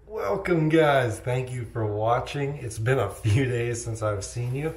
Welcome guys, thank you for watching. It's been a few days since I've seen you.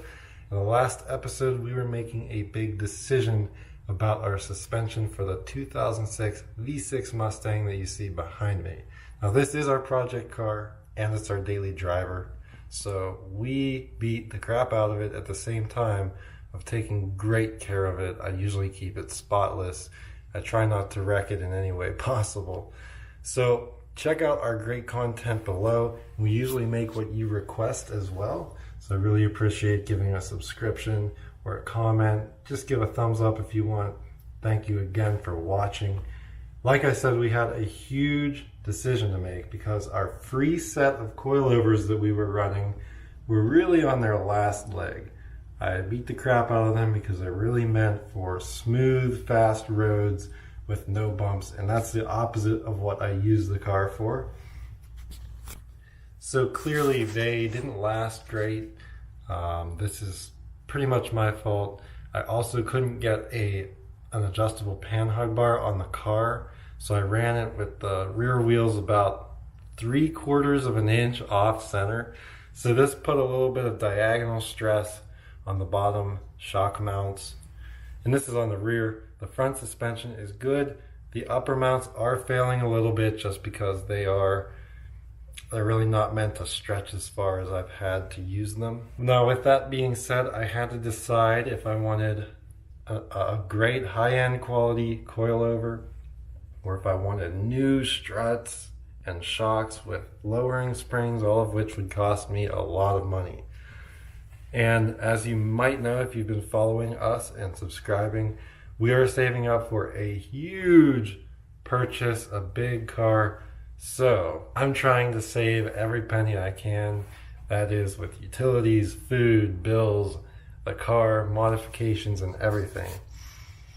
In the last episode we were making a big decision about our suspension for the 2006 V6 Mustang that you see behind me. Now this is our project car and it's our daily driver, so we beat the crap out of it at the same time of taking great care of it. I usually keep it spotless. I try not to wreck it in any way possible. So check out our great content below. We usually make what you request as well. So I really appreciate giving a subscription or a comment. Just give a thumbs up if you want. Thank you again for watching. Like I said, we had a huge decision to make because our free set of coilovers that we were running were really on their last leg. I beat the crap out of them because they're really meant for smooth, fast roads with no bumps, and that's the opposite of what I use the car for. So clearly they didn't last great. This is pretty much my fault. I also couldn't get an adjustable Panhard bar on the car, so I ran it with the rear wheels about 3/4 of an inch off center. So this put a little bit of diagonal stress on the bottom shock mounts, and this is on the rear. The front suspension is good. The upper mounts are failing a little bit just because they're really not meant to stretch as far as I've had to use them. Now with that being said, I had to decide if I wanted a great high-end quality coilover or if I wanted new struts and shocks with lowering springs, all of which would cost me a lot of money. And as you might know if you've been following us and subscribing, we are saving up for a huge purchase, a big car. So I'm trying to save every penny I can. That is with utilities, food, bills, the car, modifications, and everything.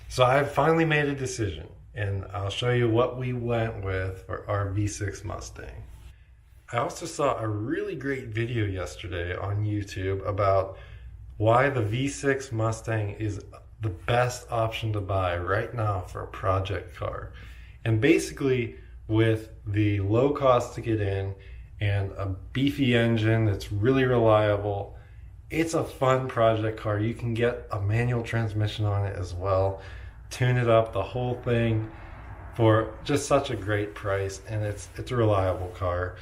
So I've finally made a decision, and I'll show you what we went with for our V6 Mustang. I also saw a really great video yesterday on YouTube about why the V6 Mustang is the best option to buy right now for a project car. And basically with the low cost to get in and a beefy engine that's really reliable, it's a fun project car. You can get a manual transmission on it as well, tune it up, the whole thing, for just such a great price. And it's a reliable car.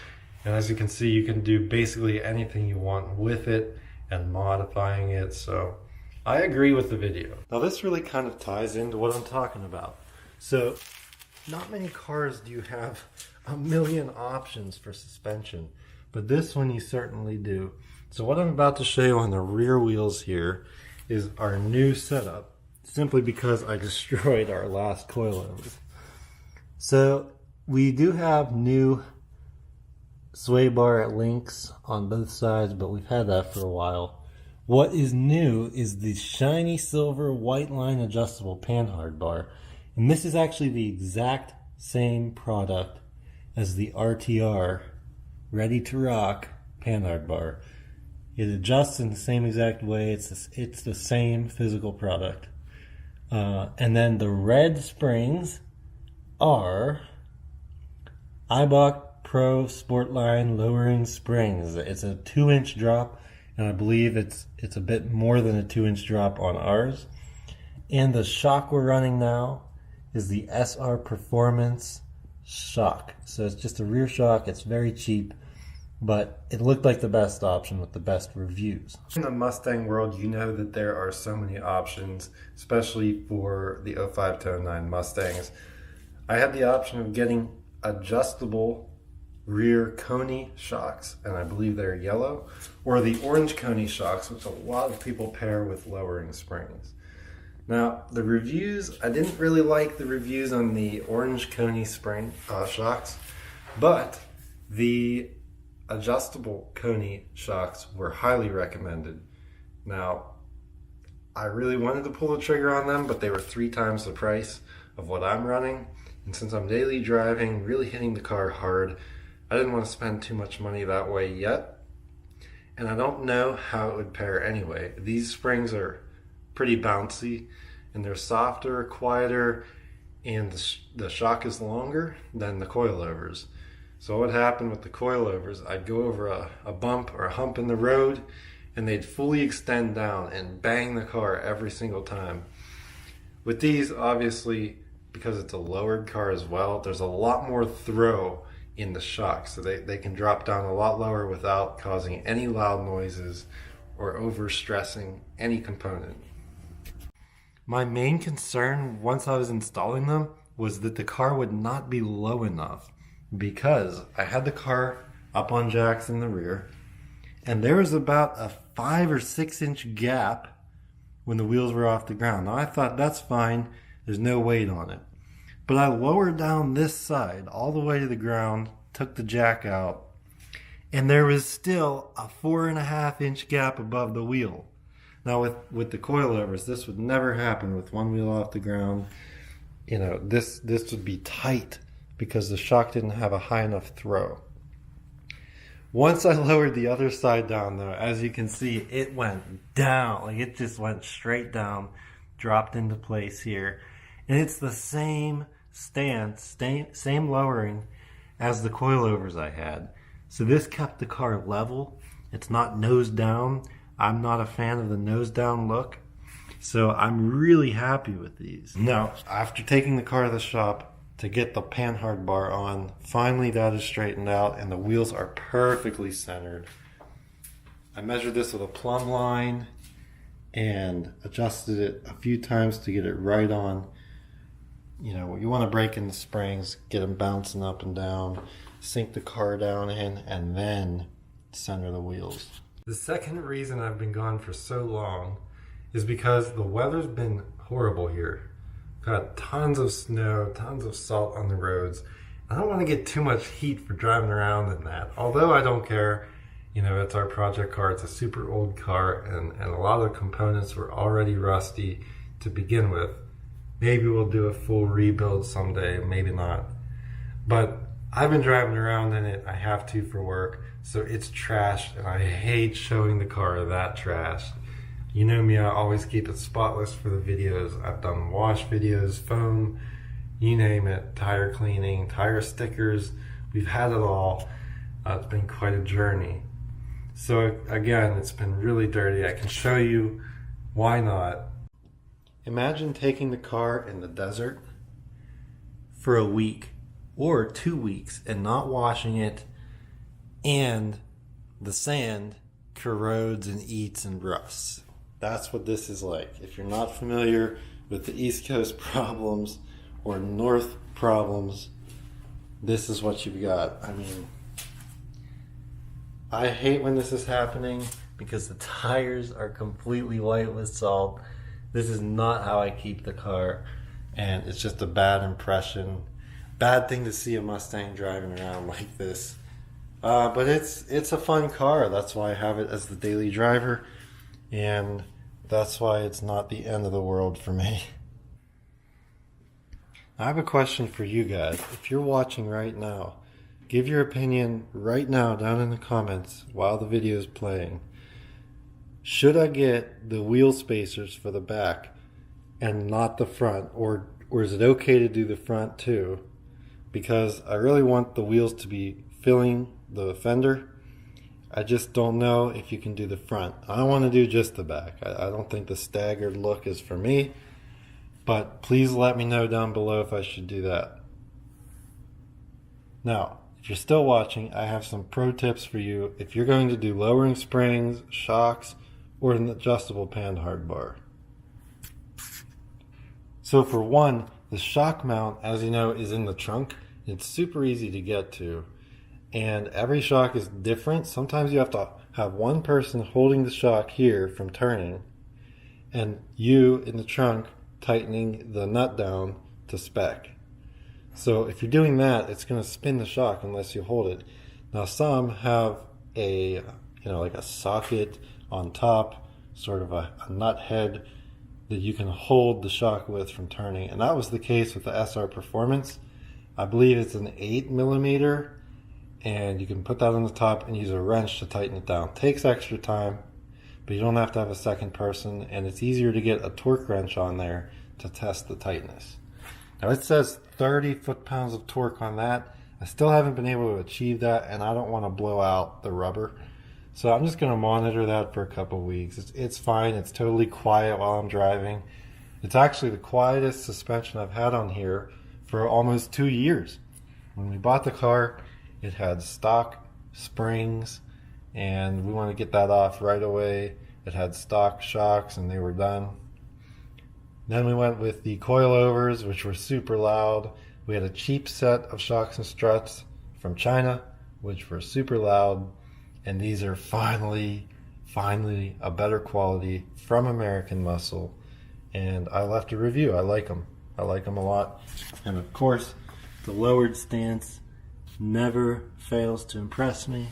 And as you can see, you can do basically anything you want with it and modifying it. So I agree with the video. Now this really kind of ties into what I'm talking about. So not many cars do you have a million options for suspension, but this one you certainly do. So what I'm about to show you on the rear wheels here is our new setup, simply because I destroyed our last coilovers. So we do have new sway bar links on both sides, but we've had that for a while. What is new is the shiny silver Whiteline adjustable Panhard bar. And this is actually the exact same product as the RTR Ready to Rock Panhard bar. It adjusts in the same exact way. It's the same physical product. And then the red springs are Eibach Sportline Lowering Springs. It's a 2-inch drop, and I believe it's a bit more than a 2-inch drop on ours. And the shock we're running now is the SR Performance shock. So it's just a rear shock. It's very cheap, but it looked like the best option with the best reviews. In the Mustang world, you know that there are so many options, especially for the 05 to 09 Mustangs. I had the option of getting adjustable rear Coney shocks, and I believe they're yellow, or the orange Coney shocks, which a lot of people pair with lowering springs. Now the reviews, I didn't really like the reviews on the orange Coney spring shocks, but the adjustable Coney shocks were highly recommended. Now I really wanted to pull the trigger on them, but they were 3 times the price of what I'm running, and since I'm daily driving, really hitting the car hard, I didn't want to spend too much money that way yet, and I don't know how it would pair anyway. These springs are pretty bouncy, and they're softer, quieter, and the shock is longer than the coilovers. So what happened with the coilovers, I'd go over a bump or a hump in the road and they'd fully extend down and bang the car every single time. With these, obviously, because it's a lowered car as well, there's a lot more throw in the shock. So they can drop down a lot lower without causing any loud noises or overstressing any component. My main concern once I was installing them was that the car would not be low enough, because I had the car up on jacks in the rear and there was about a 5 or 6 inch gap when the wheels were off the ground. Now I thought that's fine, there's no weight on it. But I lowered down this side all the way to the ground, took the jack out, and there was still a 4.5 inch gap above the wheel. Now with the coilovers, this would never happen with one wheel off the ground. You know, this would be tight because the shock didn't have a high enough throw. Once I lowered the other side down though, as you can see, it went down. Like it just went straight down, dropped into place here. And it's the same stance, same lowering as the coilovers I had. So this kept the car level. It's not nose down. I'm not a fan of the nose down look. So I'm really happy with these. Now, after taking the car to the shop to get the Panhard bar on, finally that is straightened out and the wheels are perfectly centered. I measured this with a plumb line and adjusted it a few times to get it right on. You know, you want to break in the springs, get them bouncing up and down, sink the car down in, and then center the wheels. The second reason I've been gone for so long is because the weather's been horrible here. Got tons of snow, tons of salt on the roads. I don't want to get too much heat for driving around in that. Although I don't care, you know, it's our project car, it's a super old car, and a lot of the components were already rusty to begin with. Maybe we'll do a full rebuild someday, maybe not. But I've been driving around in it, I have to for work, so it's trashed, and I hate showing the car that trash. You know me, I always keep it spotless for the videos. I've done wash videos, foam, you name it, tire cleaning, tire stickers. We've had it all. It's been quite a journey. So again, it's been really dirty. I can show you why not. Imagine taking the car in the desert for a week or 2 weeks and not washing it, and the sand corrodes and eats and rusts. That's what this is like. If you're not familiar with the East Coast problems or North problems, this is what you've got. I mean, I hate when this is happening because the tires are completely white with salt. This is not how I keep the car, and it's just a bad impression. Bad thing to see a Mustang driving around like this. But it's a fun car. That's why I have it as the daily driver, and that's why it's not the end of the world for me. I have a question for you guys. If you're watching right now, give your opinion right now down in the comments while the video is playing. Should I get the wheel spacers for the back and not the front, or is it okay to do the front too? Because I really want the wheels to be filling the fender. I just don't know if you can do the front. I don't want to do just the back. I don't think the staggered look is for me, but please let me know down below if I should do that. Now, if you're still watching, I have some pro tips for you if you're going to do lowering springs, shocks, or an adjustable Panhard bar. So for one, the shock mount, as you know, is in the trunk. It's super easy to get to, and every shock is different. Sometimes you have to have one person holding the shock here from turning, and you in the trunk tightening the nut down to spec. So if you're doing that, it's going to spin the shock unless you hold it. Now some have a, like a socket on top, sort of a nut head that you can hold the shock with from turning, and that was the case with the SR Performance. I believe it's an 8mm, and you can put that on the top and use a wrench to tighten it down. It takes extra time, but you don't have to have a second person, and it's easier to get a torque wrench on there to test the tightness. Now it says 30 foot-pounds of torque on that. I still haven't been able to achieve that, and I don't want to blow out the rubber. So I'm just going to monitor that for a couple of weeks. It's fine. It's totally quiet while I'm driving. It's actually the quietest suspension I've had on here for almost 2 years. When we bought the car, it had stock springs, and we want to get that off right away. It had stock shocks, and they were done. Then we went with the coilovers, which were super loud. We had a cheap set of shocks and struts from China, which were super loud. And these are finally a better quality from American Muscle. And I left a review. I like them. I like them a lot. And of course, the lowered stance never fails to impress me.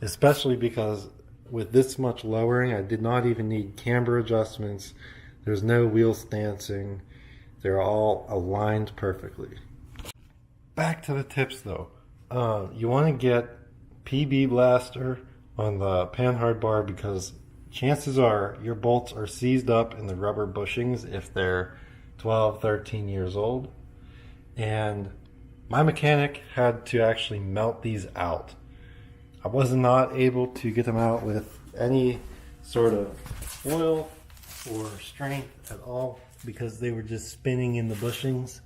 Especially because with this much lowering, I did not even need camber adjustments. There's no wheel stancing. They're all aligned perfectly. Back to the tips though. You want to get PB Blaster on the Panhard bar because chances are your bolts are seized up in the rubber bushings if they're 12, 13 years old. And my mechanic had to actually melt these out. I was not able to get them out with any sort of oil or strength at all because they were just spinning in the bushings.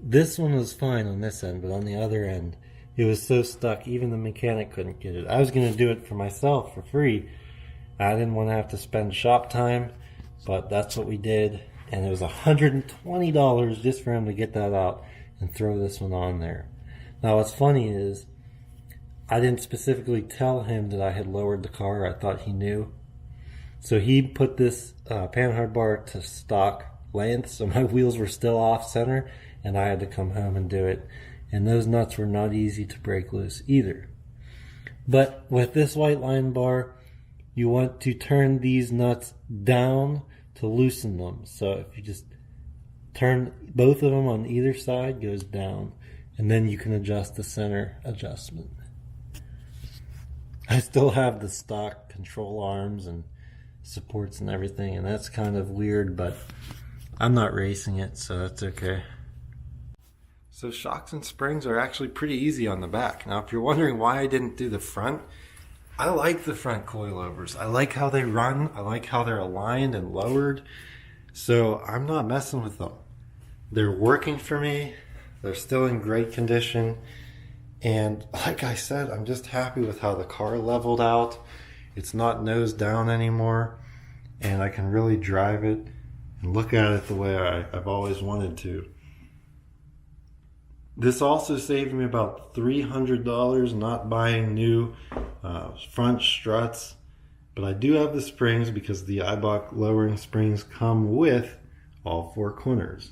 This one was fine on this end, but on the other end, it was so stuck, even the mechanic couldn't get it. I was going to do it for myself for free. I didn't want to have to spend shop time, but that's what we did. And it was $120 just for him to get that out and throw this one on there. Now what's funny is, I didn't specifically tell him that I had lowered the car. I thought he knew. So he put this Panhard bar to stock length, so my wheels were still off center, and I had to come home and do it. And those nuts were not easy to break loose either. But with this Whiteline bar, you want to turn these nuts down to loosen them. So if you just turn both of them on either side, goes down, and then you can adjust the center adjustment. I still have the stock control arms and supports and everything, and that's kind of weird, but I'm not racing it, so that's okay. So shocks and springs are actually pretty easy on the back. Now if you're wondering why I didn't do the front, I like the front coilovers. I like how they run. I like how they're aligned and lowered. So I'm not messing with them. They're working for me. They're still in great condition. And like I said, I'm just happy with how the car leveled out. It's not nose down anymore. And I can really drive it and look at it the way I've always wanted to. This also saved me about $300 not buying new front struts. But I do have the springs because the Eibach Lowering Springs come with all 4 corners.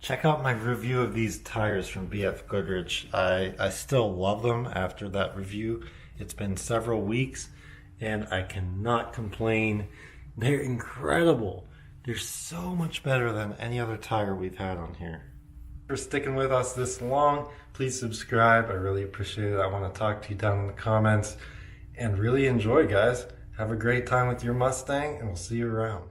Check out my review of these tires from BF Goodrich. I still love them after that review. It's been several weeks and I cannot complain. They're incredible. They're so much better than any other tire we've had on here. For sticking with us this long, please subscribe. I really appreciate it. I want to talk to you down in the comments and really enjoy, guys. Have a great time with your Mustang and we'll see you around.